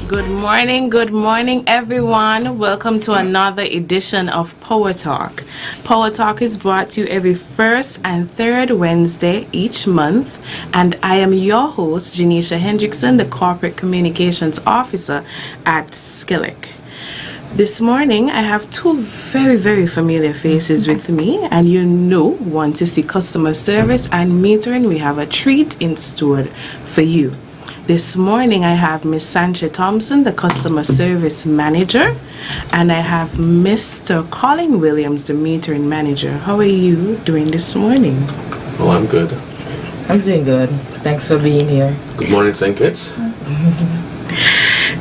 Good morning, everyone. Welcome to another edition of Power Talk. Power Talk is brought to you every first and third Wednesday each month, and I am your host, Janisha Hendrickson, the Corporate Communications Officer at SKELEC. This morning, I have two very familiar faces with me, and want to see customer service and metering. We have a treat in store for you. This morning, I have Miss Sanshe Thompson, the Customer Service Manager, and I have Mr. Collin Williams, the Metering Manager. How are you doing this morning? Oh, I'm good. I'm doing good. Thanks for being here. Good morning, St. Kitts.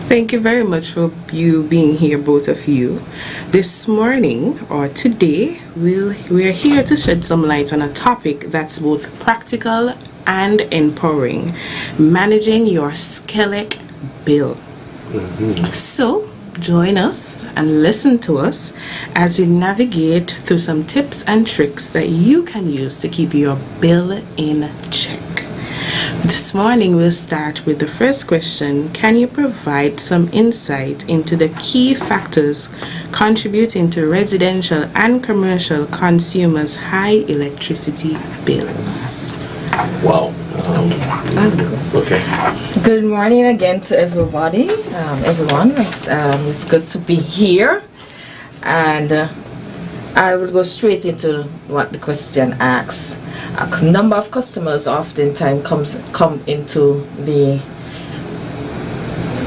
Thank you very much for you being here, both of you. This morning, or today, we're here to shed some light on a topic that's both practical and empowering: managing your SKELEC bill. So join us and listen to us as we navigate through some tips and tricks that you can use to keep your bill in check. This morning we'll start with the first question. Can you provide some insight into the key factors contributing to residential and commercial consumers' high electricity bills? Wow. Okay. Good morning again to everybody, everyone. It's good to be here, and I will go straight into what the question asks. A number of customers oftentimes come into the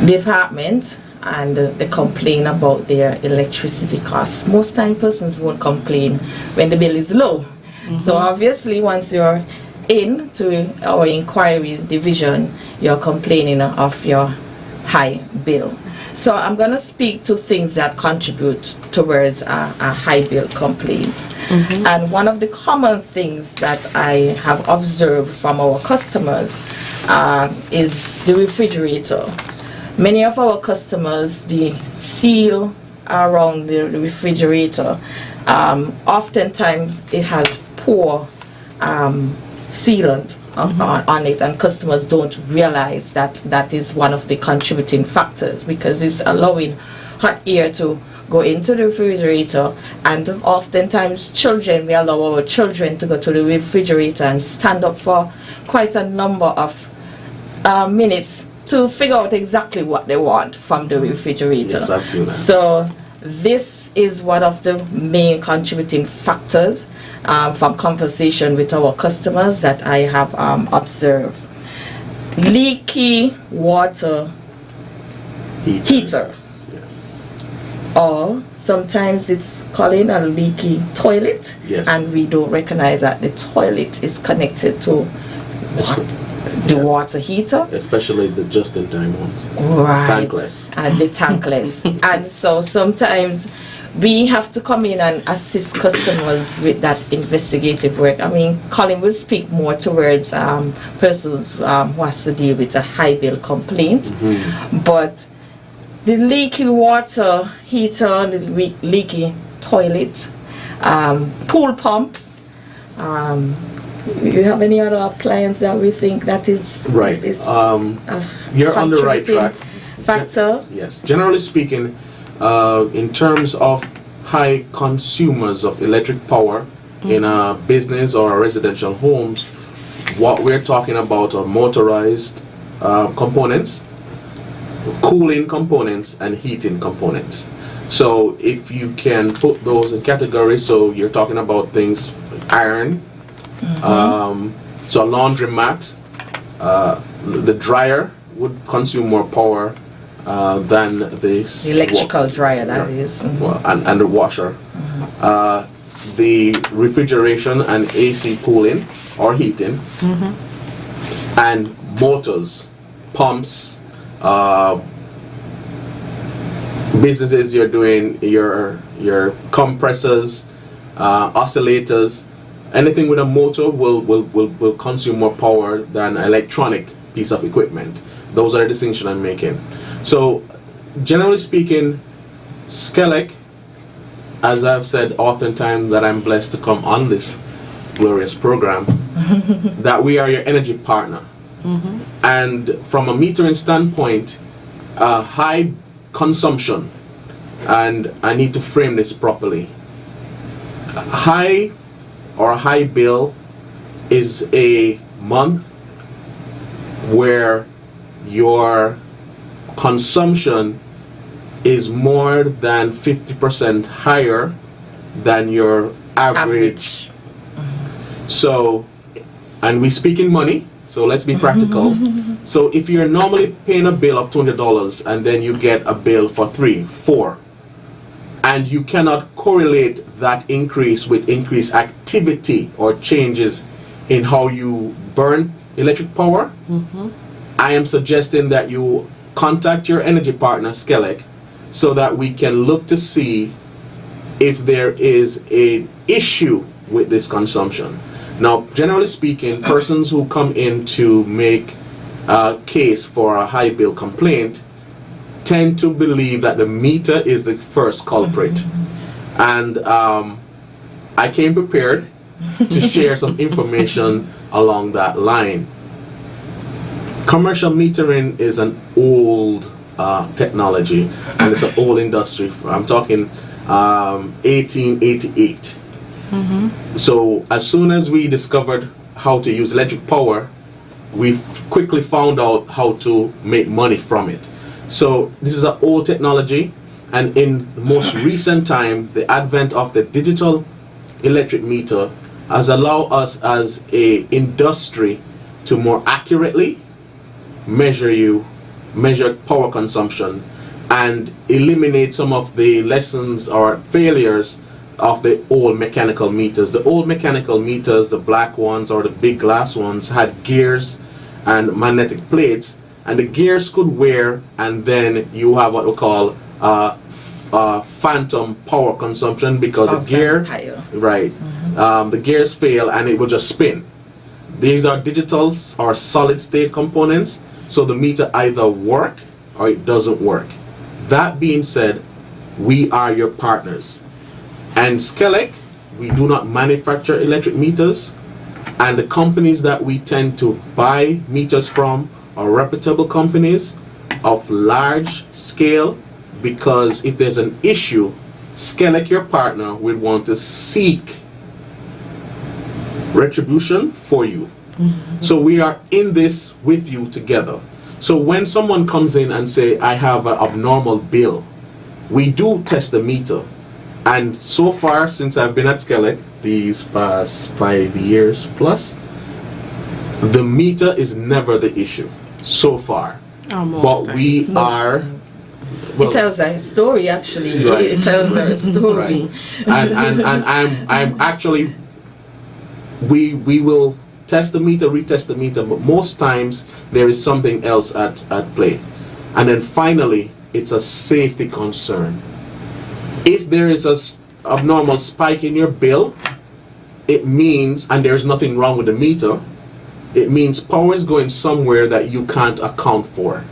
department and they complain about their electricity costs. Most time persons won't complain when the bill is low. So obviously once you're into our inquiry division, you're complaining of your high bill. So I'm going to speak to things that contribute towards a high bill complaint. And one of the common things that I have observed from our customers is the refrigerator. Many of our customers, the seal around the refrigerator, oftentimes it has poor sealant on it, and customers don't realize that is one of the contributing factors, because it's allowing hot air to go into the refrigerator, and oftentimes we allow our children to go to the refrigerator and stand up for quite a number of minutes to figure out exactly what they want from the refrigerator. Yes, I've seen that. So this is one of the main contributing factors from conversation with our customers that I have observed. Leaky water heaters. Yes. Or sometimes it's calling a leaky toilet. Yes. And we don't recognize that the toilet is connected to the water heater. Especially the just-in-time ones. Right. Tankless. And the tankless. And so sometimes we have to come in and assist customers with that investigative work. I mean, Collin will speak more towards persons who has to deal with a high bill complaint. But the leaky water heater, the leaky toilet, pool pumps, you have any other appliance that we think that is right? You're on the right track. Factor. Yes. Generally speaking, in terms of high consumers of electric power in a business or a residential homes, what we're talking about are motorized components, cooling components, and heating components. So if you can put those in categories, so you're talking about things iron, so a laundromat, the dryer would consume more power than the electrical dryer, that is. Well, and the washer. The refrigeration and AC cooling or heating, and motors, pumps, businesses you're doing, your compressors, oscillators. Anything with a motor will consume more power than an electronic piece of equipment. Those are the distinctions I'm making. So, generally speaking, SKELEC, as I've said oftentimes that I'm blessed to come on this glorious program, that we are your energy partner. And from a metering standpoint, high consumption, and I need to frame this properly. High bill is a month where your consumption is more than 50% higher than your average. So, and we speak in money, so let's be practical. So if you're normally paying a bill of $200 and then you get a bill for $3, $4, and you cannot correlate that increase with increased activity or changes in how you burn electric power, I am suggesting that you contact your energy partner, SKELEC, so that we can look to see if there is an issue with this consumption. Now, generally speaking, persons who come in to make a case for a high bill complaint tend to believe that the meter is the first culprit. And I came prepared to share some information along that line. Commercial metering is an old technology, and it's an old industry. I'm talking 1888. So as soon as we discovered how to use electric power, we quickly found out how to make money from it. So this is an old technology, and in the most recent time, the advent of the digital electric meter has allowed us as a industry to more accurately measure power consumption and eliminate some of the lessons or failures of the old mechanical meters. The old mechanical meters, the black ones or the big glass ones, had gears and magnetic plates, and the gears could wear, and then you have what we call phantom power consumption, because the gear, the gears fail and it will just spin. These are digital or solid state components, so the meter either work or it doesn't work. That being said, we are your partners. And SKELEC, we do not manufacture electric meters, and the companies that we tend to buy meters from are reputable companies of large scale, because if there's an issue, SKELEC, your partner, will want to seek retribution for you. So we are in this with you together. So when someone comes in and say, I have an abnormal bill, we do test the meter. And so far, since I've been at SKELEC, these past 5 years plus, the meter is never the issue so far. But we are... Well, it tells a story, actually. Right. It tells a story. Right. And I'm actually... We will test the meter, retest the meter, but most times there is something else at play. And then finally, it's a safety concern. If there is a abnormal spike in your bill, it means, and there's nothing wrong with the meter, it means power is going somewhere that you can't account for.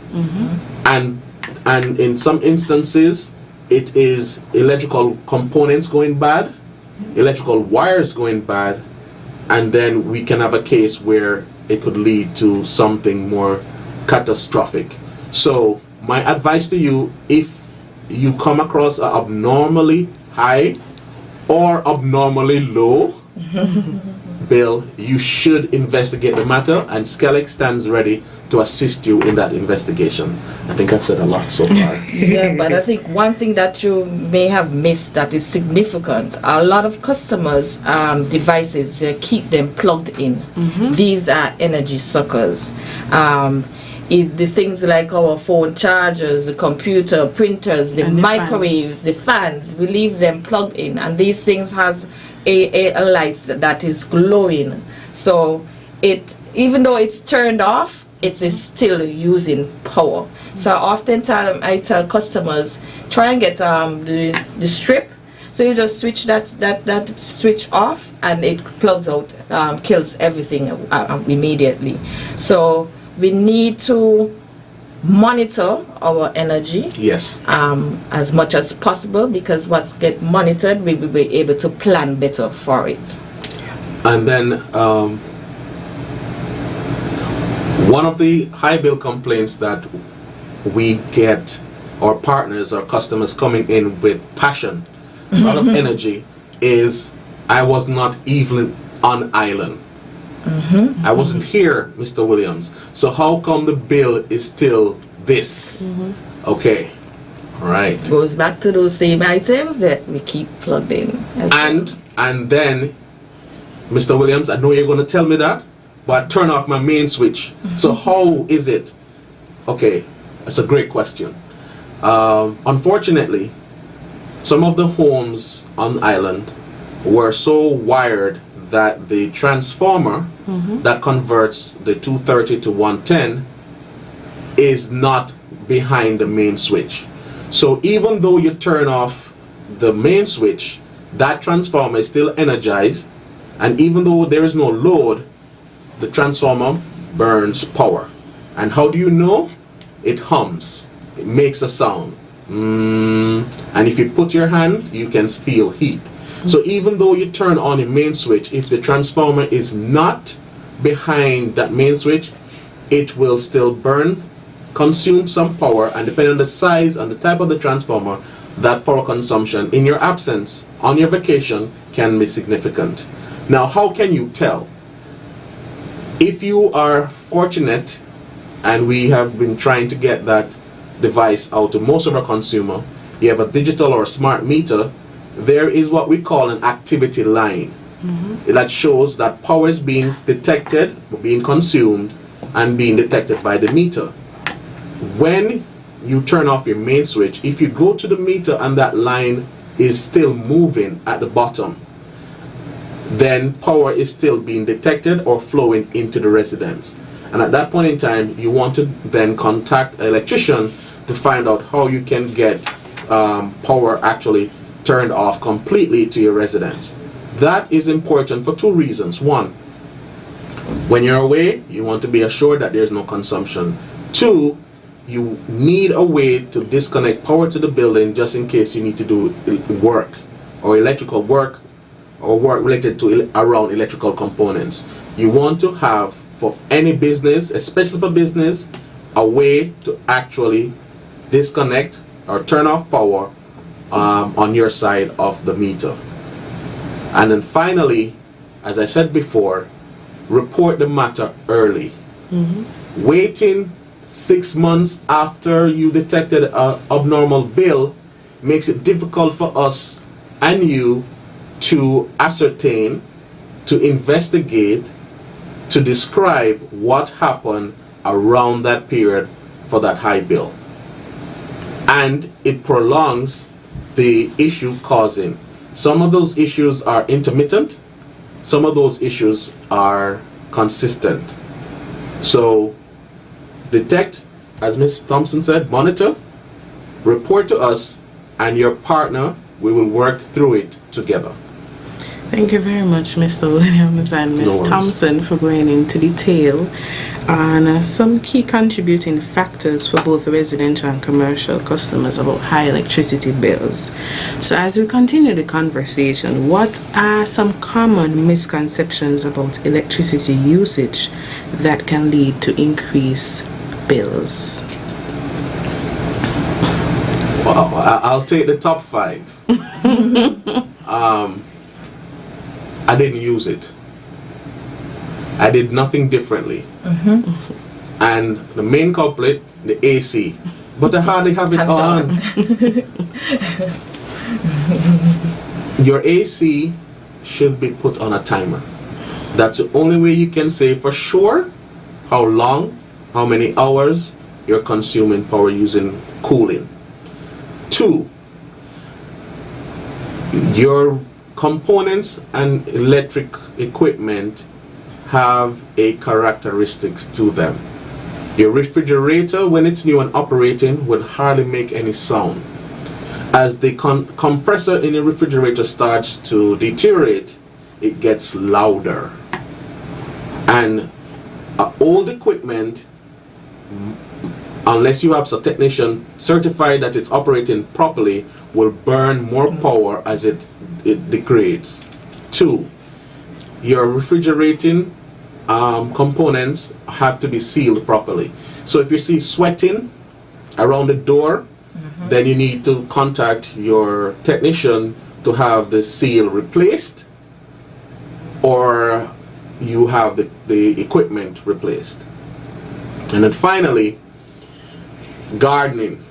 And in some instances, it is electrical components going bad, electrical wires going bad, and then we can have a case where it could lead to something more catastrophic. So my advice to you, if you come across an abnormally high or abnormally low bill, you should investigate the matter, and SKELEC stands ready to assist you in that investigation. I think I've said a lot so far. Yeah, but I think one thing that you may have missed that is significant, a lot of customers' devices, they keep them plugged in. These are energy suckers. The things like our phone chargers, the computer, printers, the microwaves, the fans, we leave them plugged in, and these things has a light that is glowing. So it, even though it's turned off, it is still using power. So oftentimes I tell customers, try and get the strip. So you just switch that switch off, and it plugs out, kills everything immediately. So we need to monitor our energy, yes, as much as possible, because what's get monitored, we will be able to plan better for it. And then one of the high bill complaints that we get our partners, our customers coming in with passion, a lot of energy, is I was not even on island. I wasn't here, Mr. Williams. So how come the bill is still this? Okay, all right. Goes back to those same items that we keep plugged in. And then, Mr. Williams, I know you're going to tell me that, but turn off my main switch. So how is it? Okay, that's a great question. Unfortunately, some of the homes on the island were so wired that the transformer that converts the 230 to 110 is not behind the main switch. So even though you turn off the main switch, that transformer is still energized, and even though there is no load, the transformer burns power. And how do you know? It hums. It makes a sound. And if you put your hand, you can feel heat. So even though you turn on the main switch, if the transformer is not behind that main switch, it will still burn, consume some power, and depending on the size and the type of the transformer, that power consumption in your absence, on your vacation, can be significant. Now, how can you tell? If you are fortunate, and we have been trying to get that device out to most of our consumer, you have a digital or a smart meter, there is what we call an activity line. That shows that power is being detected, being consumed, and being detected by the meter. When you turn off your main switch, if you go to the meter and that line is still moving at the bottom, then power is still being detected or flowing into the residence. And at that point in time, you want to then contact an electrician to find out how you can get power actually turned off completely to your residence. That is important for two reasons. One, when you're away, you want to be assured that there's no consumption. Two, you need a way to disconnect power to the building just in case you need to do work or electrical work or work related to around electrical components. You want to have, for any business, especially for business, a way to actually disconnect or turn off power on your side of the meter. And then finally, as I said before, report the matter early. Waiting 6 months after you detected an abnormal bill makes it difficult for us and you to ascertain, to investigate, to describe what happened around that period for that high bill. And it prolongs the issue causing. Some of those issues are intermittent, some of those issues are consistent. So detect, as Ms. Thompson said, monitor, report to us, and your partner, we will work through it together. Thank you very much, Mr. Williams and Ms. Thompson, for going into detail on some key contributing factors for both residential and commercial customers about high electricity bills. So as we continue the conversation, what are some common misconceptions about electricity usage that can lead to increased bills? Well, I'll take the top 5. I didn't use it. I did nothing differently. And the main culprit, the AC. But I hardly have it on. Your AC should be put on a timer. That's the only way you can say for sure how long, how many hours you're consuming power using cooling. 2, your components and electric equipment have a characteristics to them. Your refrigerator, when it's new and operating, would hardly make any sound. As the compressor in the refrigerator starts to deteriorate, it gets louder. And old equipment, unless you have a technician certified that it's operating properly, will burn more power as it degrades. 2, your refrigerating components have to be sealed properly. So if you see sweating around the door, then you need to contact your technician to have the seal replaced, or you have the equipment replaced. And then finally, gardening.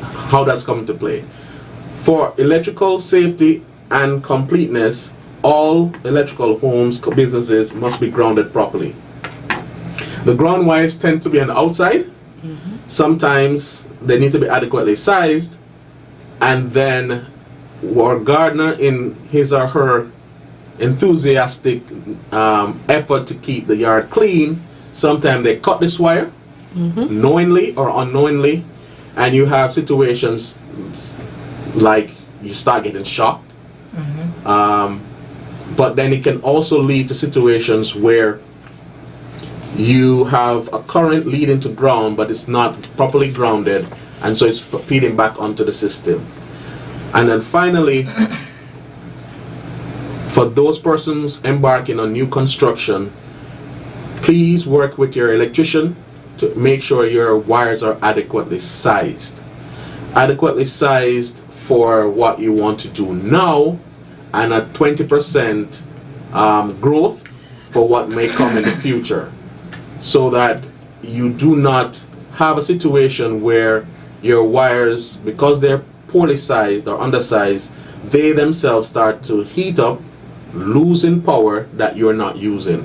How that's come into play. For electrical safety and completeness, all electrical homes, businesses must be grounded properly. The ground wires tend to be on the outside. Sometimes they need to be adequately sized, and then our gardener, in his or her enthusiastic effort to keep the yard clean, sometimes they cut this wire knowingly or unknowingly, and you have situations like you start getting shocked. But then it can also lead to situations where you have a current leading to ground, but it's not properly grounded, and so it's feeding back onto the system. And then finally, for those persons embarking on new construction, please work with your electrician to make sure your wires are adequately sized. Adequately sized for what you want to do now, and a 20% growth for what may come in the future, so that you do not have a situation where your wires, because they're poorly sized or undersized, they themselves start to heat up, losing power that you're not using,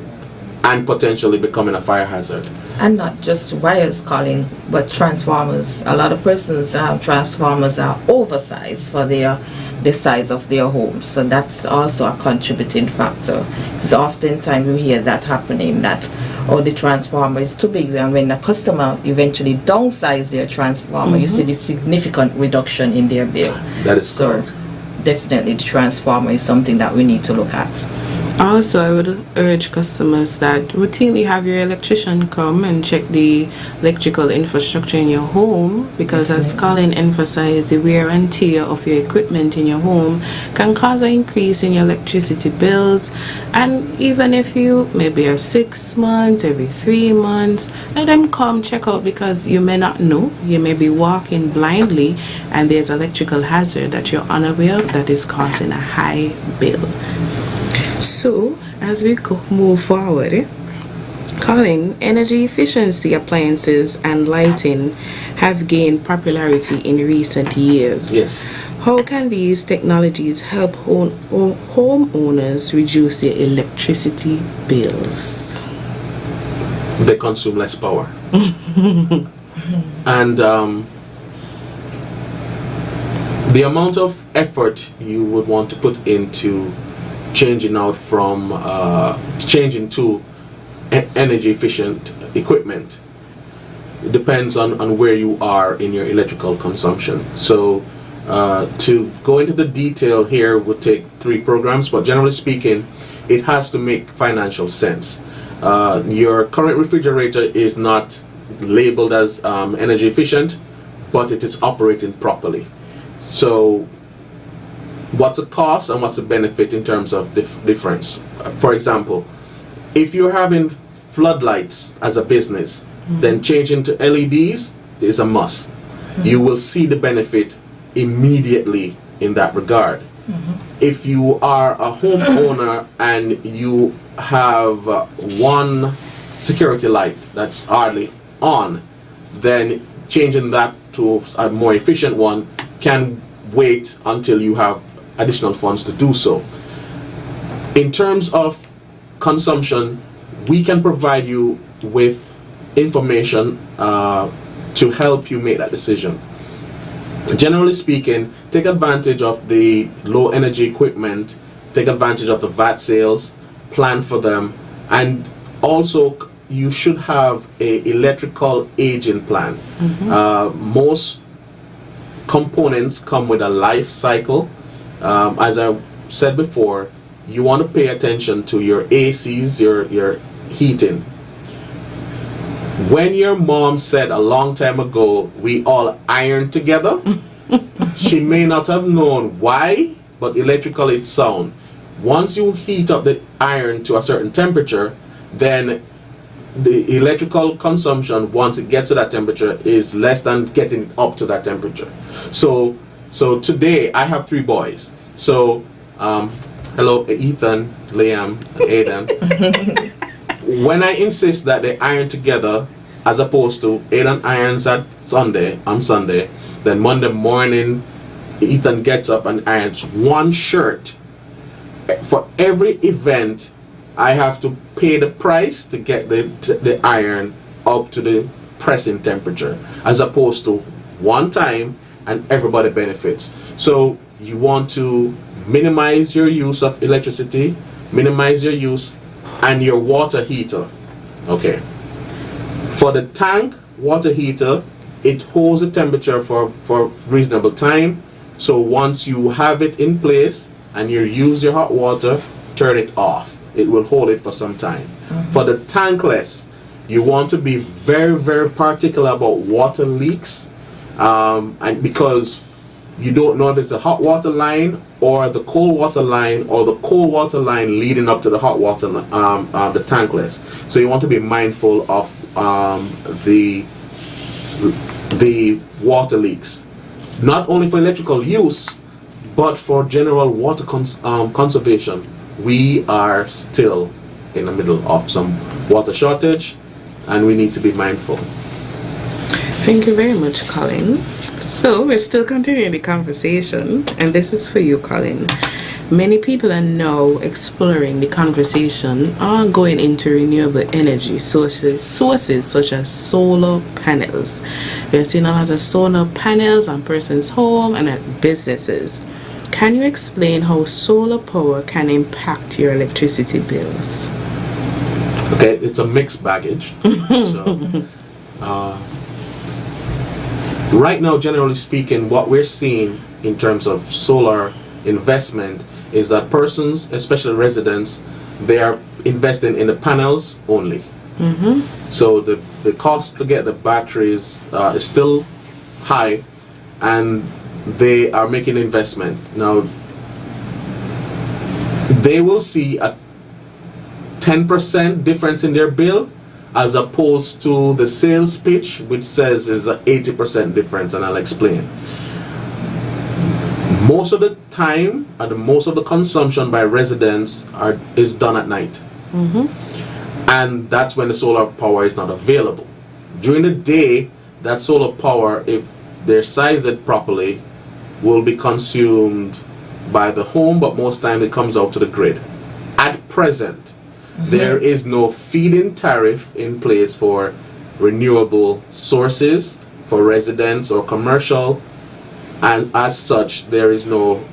and potentially becoming a fire hazard. And not just wires, Collin, but transformers. A lot of persons have transformers are oversized for the size of their homes, so that's also a contributing factor. So oftentimes we hear that happening, that the transformer is too big, and when the customer eventually downsize their transformer, you see the significant reduction in their bill. That is correct. Definitely the transformer is something that we need to look at. Also, I would urge customers that routinely have your electrician come and check the electrical infrastructure in your home, because as Collin emphasized, the wear and tear of your equipment in your home can cause an increase in your electricity bills. And even if you maybe are 6 months, every 3 months, let them come check out, because you may not know. You may be walking blindly and there's electrical hazard that you're unaware of that is causing a high bill. So, as we move forward, Collin, energy efficiency appliances and lighting have gained popularity in recent years. Yes. How can these technologies help homeowners reduce their electricity bills? They consume less power. And the amount of effort you would want to put into changing to energy efficient equipment depends on where you are in your electrical consumption. So to go into the detail here would take 3 programs, but generally speaking, it has to make financial sense. Your current refrigerator is not labeled as energy efficient, but it is operating properly. So what's the cost and what's the benefit in terms of difference? For example, if you're having floodlights as a business, then changing to LEDs is a must. You will see the benefit immediately in that regard. If you are a homeowner and you have one security light that's hardly on, then changing that to a more efficient one can wait until you have additional funds to do so. In terms of consumption, we can provide you with information to help you make that decision. Generally speaking, take advantage of the low energy equipment, take advantage of the VAT sales, plan for them, and also you should have a electrical aging plan. Most components come with a life cycle. As I said before, you want to pay attention to your ACs, your heating. When your mom said a long time ago, we all iron together, she may not have known why, but electrically it's sound. Once you heat up the iron to a certain temperature, then the electrical consumption once it gets to that temperature is less than getting up to that temperature. So today I have 3 boys. So hello Ethan, Liam, and Aiden. When I insist that they iron together, as opposed to Aiden irons on Sunday, then Monday morning Ethan gets up and irons one shirt. For every event, I have to pay the price to get the iron up to the pressing temperature, as opposed to one time and everybody benefits. So you want to minimize your use of electricity, minimize your use and your water heater. Okay. For the tank water heater, it holds the temperature for reasonable time. So once you have it in place and you use your hot water, turn it off. It will hold it for some time. For the tankless, you want to be very, very particular about water leaks, and because you don't know if it's the hot water line or the cold water line or the cold water line leading up to the hot water, the tankless. So you want to be mindful of the water leaks, not only for electrical use, but for general water conservation. We are still in the middle of some water shortage, and we need to be mindful. Thank you very much, Collin. So we're still continuing the conversation, and this is for you, Collin. Many people are now exploring the conversation on going into renewable energy sources such as solar panels. We're seeing a lot of solar panels on persons' home and at businesses. Can you explain how solar power can impact your electricity bills? Okay, it's a mixed baggage. So, right now, generally speaking, what we're seeing in terms of solar investment is that persons, especially residents, they are investing in the panels only. So the cost to get the batteries is still high, and they are making investment. Now, they will see a 10% difference in their bill, as opposed to the sales pitch, which says is an 80% difference, and I'll explain. Most of the time and most of the consumption by residents is done at night. And that's when the solar power is not available. During the day, that solar power, if they're sized properly, will be consumed by the home, but most time it comes out to the grid. At present, there is no feed-in tariff in place for renewable sources for residents or commercial, and as such there is no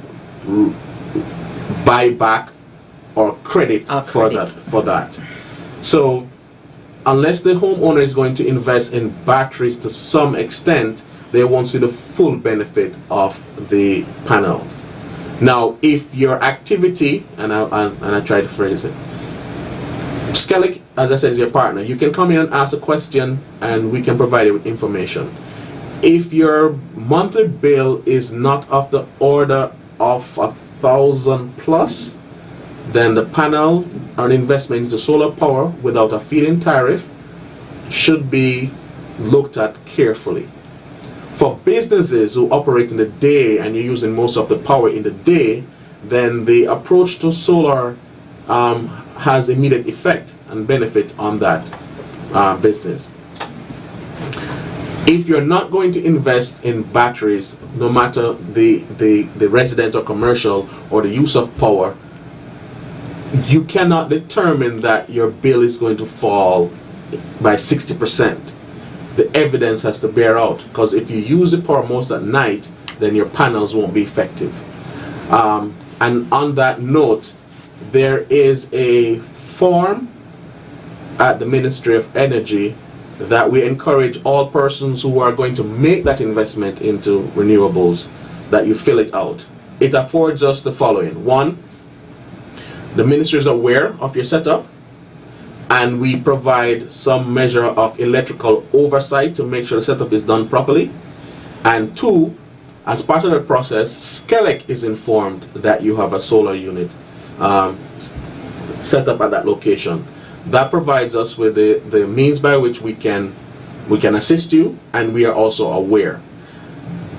buyback or credit for that. So unless the homeowner is going to invest in batteries to some extent, they won't see the full benefit of the panels. Now, if your activity, and I try to phrase it, SKELEC, as I said, is your partner. You can come in and ask a question, and we can provide you with information. If your monthly bill is not of the order of 1,000 plus, then the panel, an investment into solar power without a feed-in tariff, should be looked at carefully. For businesses who operate in the day and you're using most of the power in the day, then the approach to solar has immediate effect and benefit on that business. If you're not going to invest in batteries, no matter the resident or commercial or the use of power, you cannot determine that your bill is going to fall by 60%. The evidence has to bear out, because if you use the power most at night, then your panels won't be effective. And on that note, there is a form at the Ministry of Energy that we encourage all persons who are going to make that investment into renewables that you fill it out. It affords us the following. One, the ministry is aware of your setup, and we provide some measure of electrical oversight to make sure the setup is done properly. And two, as part of the process, SKELEC is informed that you have a solar unit set up at that location. that provides us with the means by which we can assist you, and we are also aware.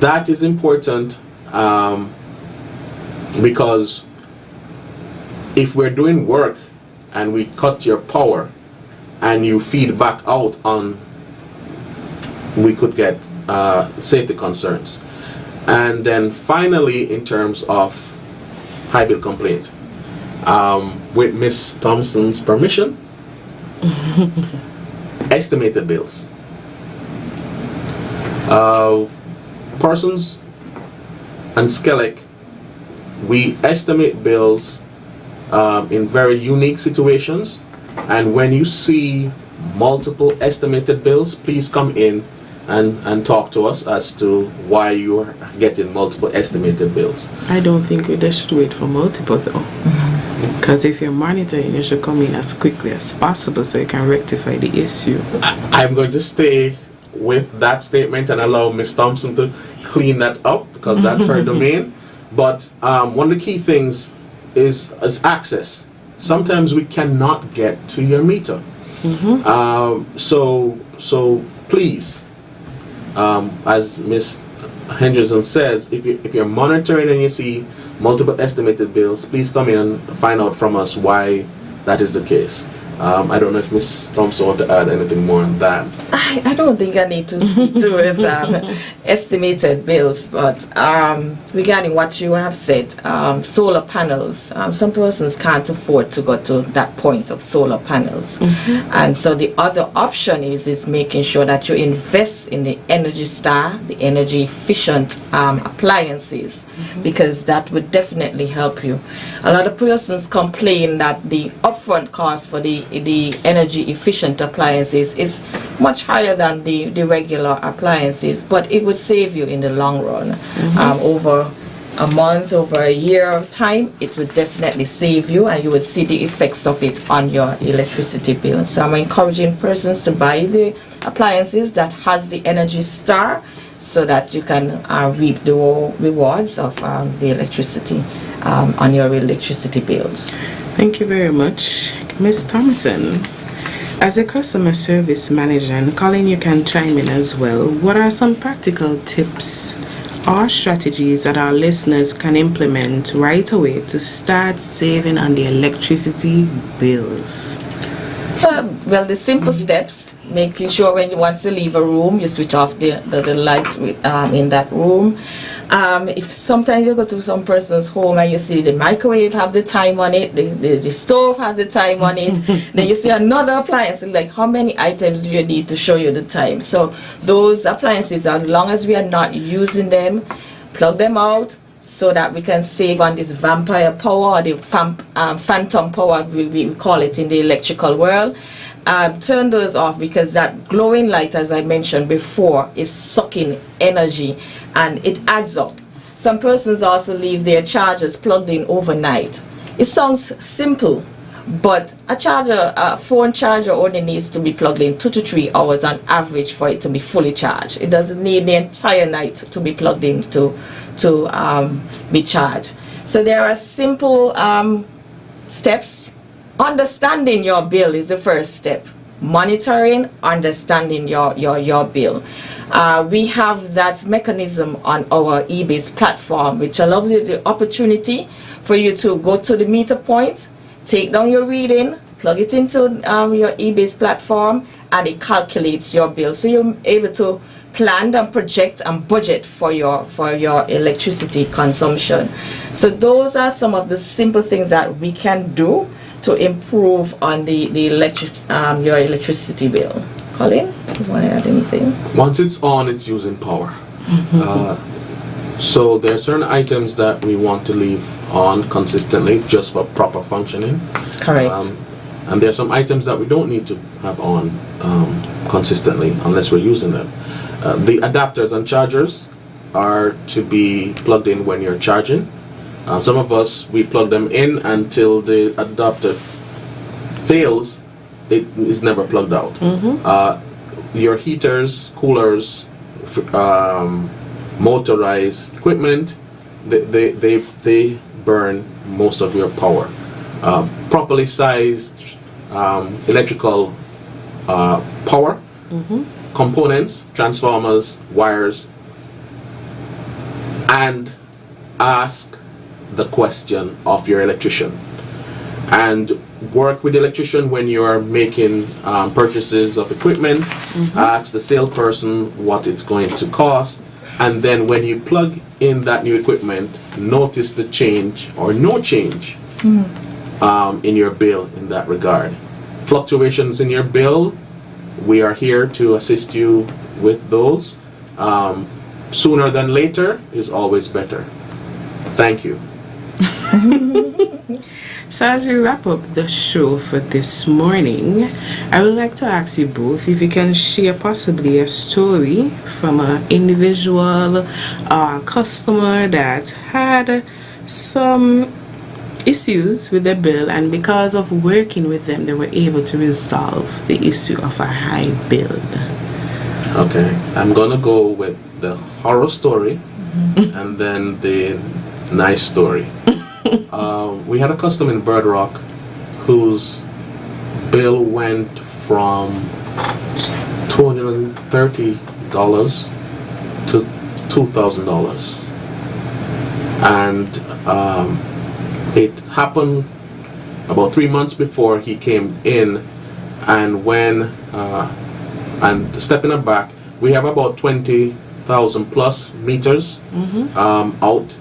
That is important, because if we're doing work and we cut your power and you feed back out on, we could get safety concerns. And then finally, in terms of high bill complaint, with Miss Thompson's permission, estimated bills. Persons and SKELEC, we estimate bills in very unique situations, and when you see multiple estimated bills, please come in and talk to us as to why you are getting multiple estimated bills. I don't think they should wait for multiple though. Because if you're monitoring, you should come in as quickly as possible so you can rectify the issue. I'm going to stay with that statement and allow Ms. Thompson to clean that up, because that's her domain. But one of the key things is access. Sometimes we cannot get to your meter. So please, as Ms. Henderson says, if you're monitoring and you see multiple estimated bills, please come in and find out from us why that is the case. I don't know if Ms. Thompson wants to add anything more on that. I don't think I need to speak to his estimated bills, but regarding what you have said, solar panels, some persons can't afford to go to that point of solar panels. And so the other option is making sure that you invest in the Energy Star, the energy efficient appliances, because that would definitely help you. A lot of persons complain that the upfront cost for the energy efficient appliances is much higher than the regular appliances, but it would save you in the long run. Over a month, over a year of time, it would definitely save you, and you would see the effects of it on your electricity bill. So I'm encouraging persons to buy the appliances that has the Energy Star, so that you can reap the rewards of the electricity on your electricity bills. Thank you very much, Ms. Thompson. As a customer service manager, and Collin, you can chime in as well, what are some practical tips or strategies that our listeners can implement right away to start saving on the electricity bills? Well, the simple steps, making sure when you want to leave a room, you switch off the light in that room. If sometimes you go to some person's home and you see the microwave have the time on it, the stove has the time on it, then you see another appliance, like how many items do you need to show you the time? So those appliances, as long as we are not using them, plug them out, so that we can save on this vampire power, or the phantom power, we call it in the electrical world. Turn those off, because that glowing light, as I mentioned before, is sucking energy and it adds up. Some persons also leave their chargers plugged in overnight. It sounds simple, but a phone charger only needs to be plugged in 2 to 3 hours on average for it to be fully charged. It doesn't need the entire night to be plugged in to be charged. So there are simple steps. Understanding your bill is the first step. Monitoring, understanding your bill. We have that mechanism on our eBase platform, which allows you the opportunity for you to go to the meter point, take down your reading, plug it into your eBase platform, and it calculates your bill. So you're able to plan and project and budget for your electricity consumption. So those are some of the simple things that we can do to improve on your electricity bill. Collin, you want to add anything? Once it's on, it's using power. So there are certain items that we want to leave on consistently just for proper functioning. Correct. And there are some items that we don't need to have on consistently unless we're using them. The adapters and chargers are to be plugged in when you're charging. Some of us, we plug them in until the adapter fails. It is never plugged out. Your heaters, coolers, motorized equipment, they burn most of your power. Properly sized electrical power, components, transformers, wires, and ask the question of your electrician. And work with the electrician when you are making purchases of equipment. Ask the salesperson what it's going to cost, and then when you plug in that new equipment, notice the change or no change in your bill in that regard. Fluctuations in your bill, we are here to assist you with those. Sooner than later is always better. Thank you. So as we wrap up the show for this morning, I would like to ask you both if you can share possibly a story from an individual customer that had some issues with the bill, and because of working with them, they were able to resolve the issue of a high bill. Okay, I'm gonna go with the horror story and then the nice story. We had a customer in Bird Rock whose bill went from $230 to $2,000, and it happened about 3 months before he came in. And when and stepping it back, we have about 20,000 plus meters out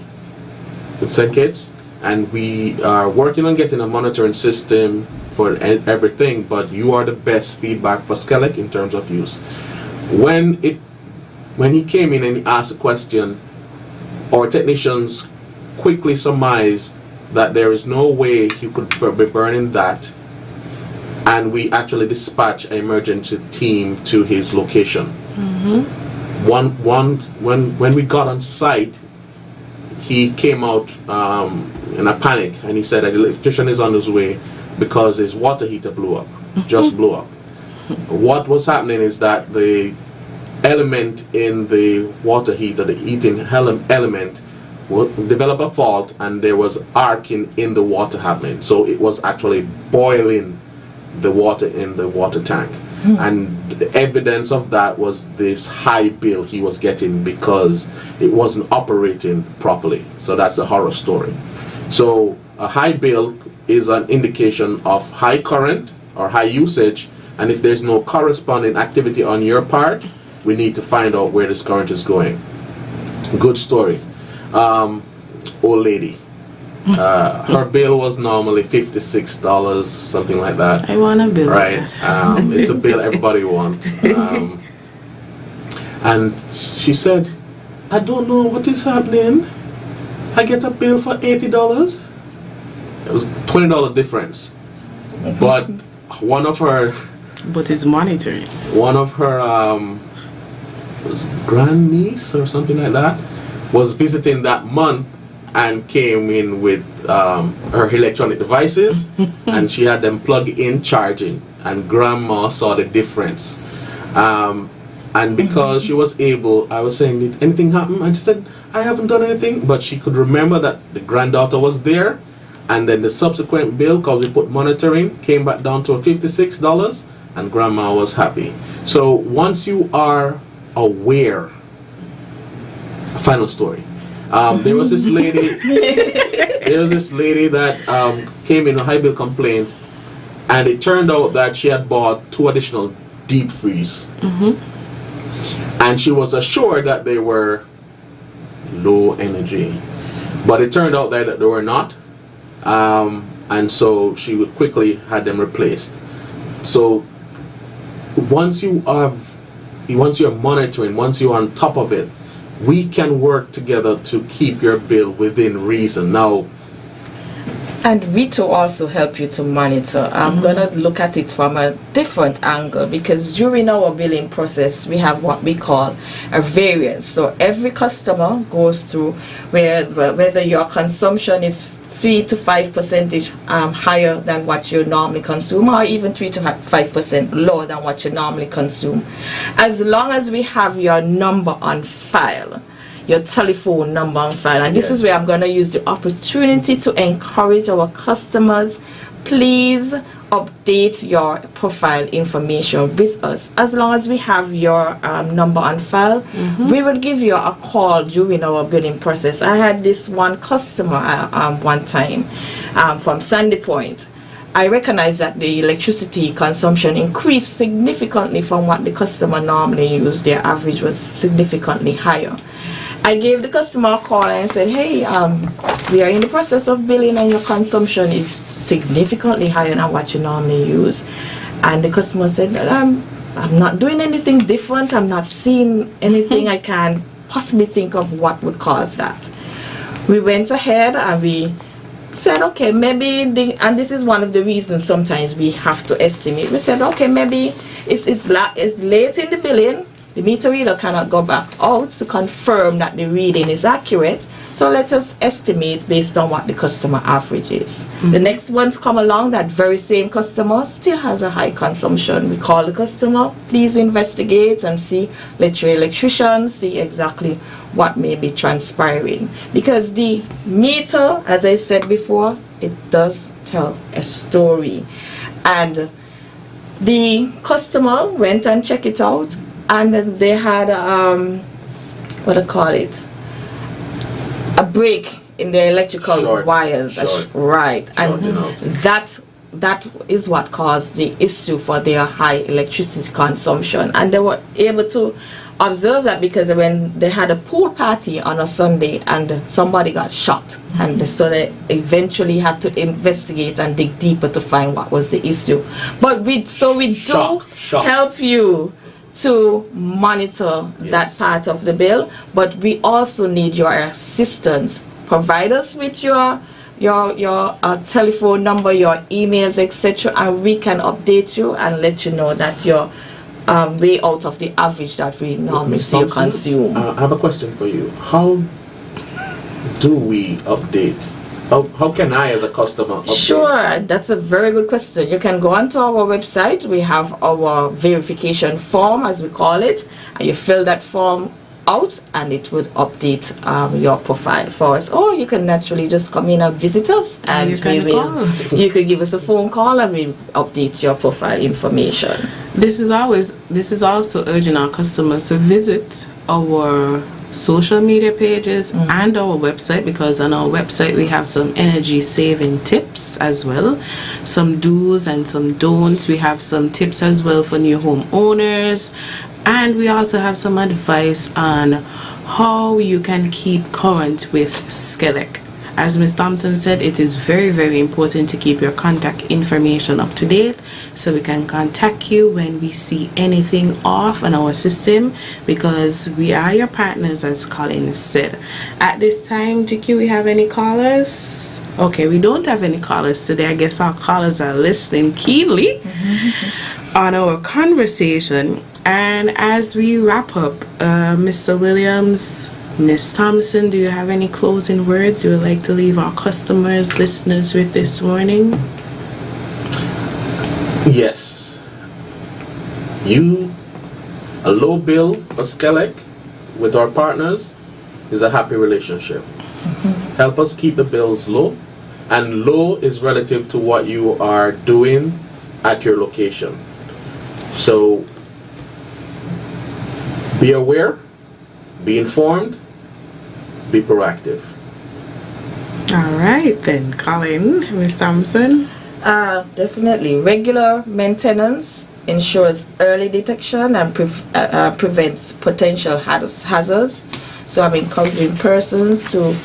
with SKELEC, and we are working on getting a monitoring system for everything, but you are the best feedback for SKELEC in terms of use. When he came in and he asked a question, our technicians quickly surmised that there is no way he could be burning that, and we actually dispatched an emergency team to his location. When we got on site, he came out in a panic, and he said that the electrician is on his way because his water heater blew up, just blew up. What was happening is that the element in the water heater, the heating element, developed a fault, and there was arcing in the water happening. So it was actually boiling the water in the water tank. And the evidence of that was this high bill he was getting because it wasn't operating properly. So that's a horror story. So a high bill is an indication of high current or high usage, and if there's no corresponding activity on your part, we need to find out where this current is going. Good story. Old lady. Her bill was normally $56, something like that. I want a bill. Right. Like that. It's a bill everybody wants. And she said, I don't know what is happening. I get a bill for $80. It was a $20 difference. But one of her... But it's monitoring. One of her was grandniece or something like that was visiting that month and came in with her electronic devices, and she had them plug in charging, and grandma saw the difference. And because she was able, I was saying, did anything happen? And she said, I haven't done anything, but she could remember that the granddaughter was there, and then the subsequent bill, because we put monitoring, came back down to $56, and grandma was happy. So once you are aware, final story. There was this lady. There was this lady that came in a high bill complaint, and it turned out that she had bought 2 additional deep freeze, and she was assured that they were low energy, but it turned out that they were not, and so she quickly had them replaced. So once you're monitoring, once you're on top of it, we can work together to keep your bill within reason. Now, and we too also help you to monitor. I'm gonna look at it from a different angle, because during our billing process we have what we call a variance. So every customer goes through whether your consumption is 3 to 5% higher than what you normally consume, or even 3 to 5% lower than what you normally consume. As long as we have your number on file, your telephone number on file, and this is where I'm going to use the opportunity to encourage our customers, please update your profile information with us. As long as we have your number on file, we will give you a call during our billing process. I had this one customer one time from Sandy Point. I recognized that the electricity consumption increased significantly from what the customer normally used. Their average was significantly higher. I gave the customer a call and said, hey, we are in the process of billing and your consumption is significantly higher than what you normally use. And the customer said, I'm not doing anything different. I'm not seeing anything. I can't possibly think of what would cause that. We went ahead and we said, okay, maybe, and this is one of the reasons sometimes we have to estimate. We said, okay, maybe it's late in the billing. The meter reader cannot go back out to confirm that the reading is accurate. So let us estimate based on what the customer average is. The next ones come along, that very same customer still has a high consumption. We call the customer, please investigate and see, let your electrician see exactly what may be transpiring. Because the meter, as I said before, it does tell a story. And the customer went and checked it out, and they had what do I call it, a break in the electrical wires. Right. And that is what caused the issue for their high electricity consumption. And they were able to observe that because when they had a pool party on a Sunday and somebody got shot, and so they eventually had to investigate and dig deeper to find what was the issue. But we do help you to monitor that part of the bill, but we also need your assistance. Provide us with your telephone number, your emails, etc., and we can update you and let you know that you're way out of the average that we normally see you consume. I have a question for you. How do we update? How can I, as a customer, update? Sure, that's a very good question. You can go onto our website. We have our verification form, as we call it, and you fill that form out and it would update your profile for us. Or you can naturally just come in and visit us, and you could give us a phone call and we update your profile information. This is also urging our customers to visit our social media pages and our website, because on our website we have some energy saving tips as well, some do's and some don'ts. We have some tips as well for new home owners, and we also have some advice on how you can keep current with SKELEC. As Ms. Thompson said, it is very, very important to keep your contact information up to date so we can contact you when we see anything off on our system, because we are your partners, as Collin said. At this time, GQ, we have any callers? Okay, we don't have any callers today. I guess our callers are listening keenly on our conversation. And as we wrap up, Mr. Williams, Ms. Thompson, do you have any closing words you would like to leave our customers, listeners with this morning? Yes. A low bill for SKELEC with our partners is a happy relationship. Help us keep the bills low, and low is relative to what you are doing at your location. So be aware, be informed, be proactive. All right then, Collin, Ms. Thompson. Definitely. Regular maintenance ensures early detection and prevents potential hazards. So I'm encouraging persons to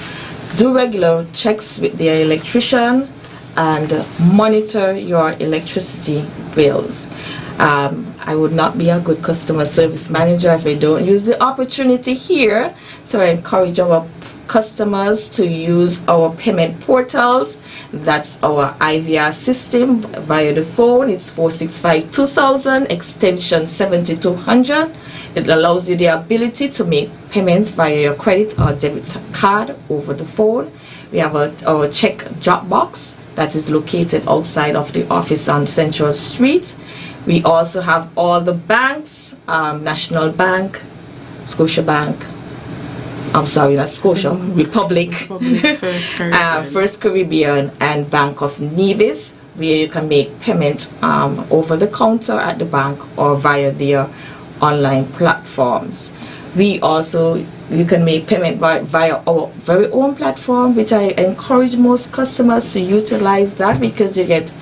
do regular checks with their electrician and monitor your electricity bills. I would not be a good customer service manager if I don't use the opportunity here to encourage our customers to use our payment portals. That's our IVR system via the phone. It's 465-2000 extension 7200. It allows you the ability to make payments via your credit or debit card over the phone. We have our check drop box that is located outside of the office on Central Street. We also have all the banks, National Bank, Scotia Bank, I'm sorry, not Scotia, Republic, First Caribbean. First Caribbean, and Bank of Nevis. where you can make payment over the counter at the bank or via their online platforms. You can make payment via our very own platform, which I encourage most customers to utilize that, because you get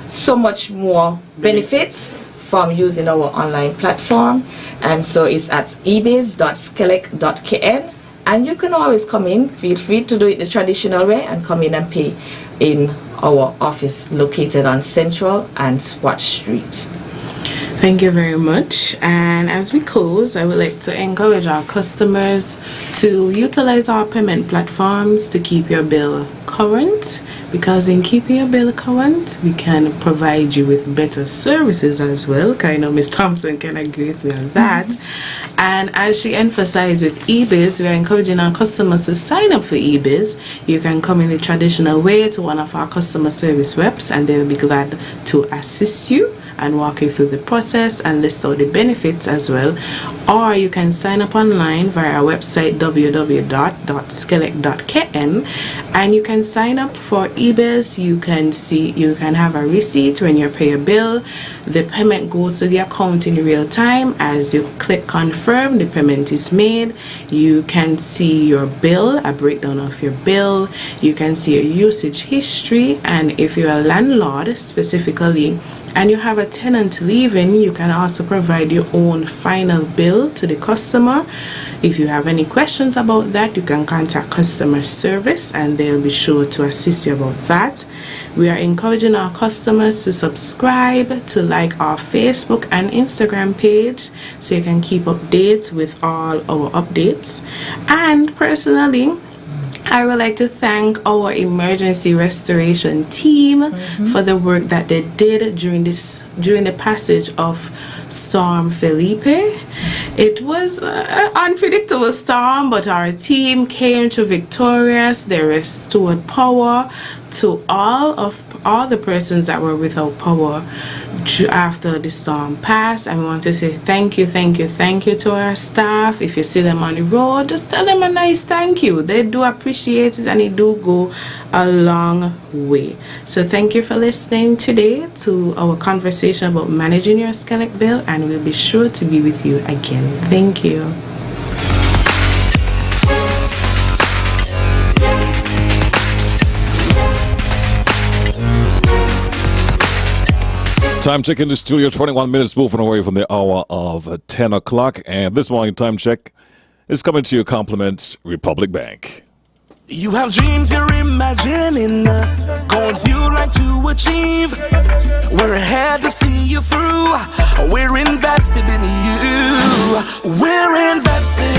so much more benefits from using our online platform. And so it's at ebase.skelec.kn, and you can always come in. Feel free to do it the traditional way and come in and pay in our office located on Central and Swatch Street. Thank you very much. And as we close, I would like to encourage our customers to utilize our payment platforms to keep your bill current, because in keeping your bill current, we can provide you with better services as well. I know Ms. Thompson can agree with me on that. And as she emphasized with eBiz, we are encouraging our customers to sign up for eBiz. You can come in the traditional way to one of our customer service reps, and they'll be glad to assist you and walk you through the process and list out the benefits as well. Or you can sign up online via our website www.skelec.kn, and you can sign up for eBiz. You can have a receipt when you pay a bill. The payment goes to the account in real time. As you click confirm, the payment is made. You can see your bill, a breakdown of your bill. You can see your usage history, and if you're a landlord specifically and you have a tenant leaving, you can also provide your own final bill to the customer. If you have any questions about that, you can contact customer service and they'll be sure to assist you about that. We are encouraging our customers to subscribe, to like our Facebook and Instagram page so you can keep updates with all our updates. And personally, I would like to thank our emergency restoration team for the work that they did during the passage of Storm Felipe. It was an unpredictable storm, but our team came through victorious. They restored power to all the persons that were without power after the storm passed. And we want to say thank you to our staff. If you see them on the road, just tell them a nice thank you. They do appreciate it, and it do go a long way. So thank you for listening today to our conversation about managing your SKELEC bill, and we'll be sure to be with you again. Thank you. Time check in the studio, 21 minutes moving away from the hour of 10 o'clock. And this morning time check is coming to you compliments Republic Bank. You have dreams you're imagining, goals you'd like to achieve. We're here to see you through. We're invested in you. We're invested.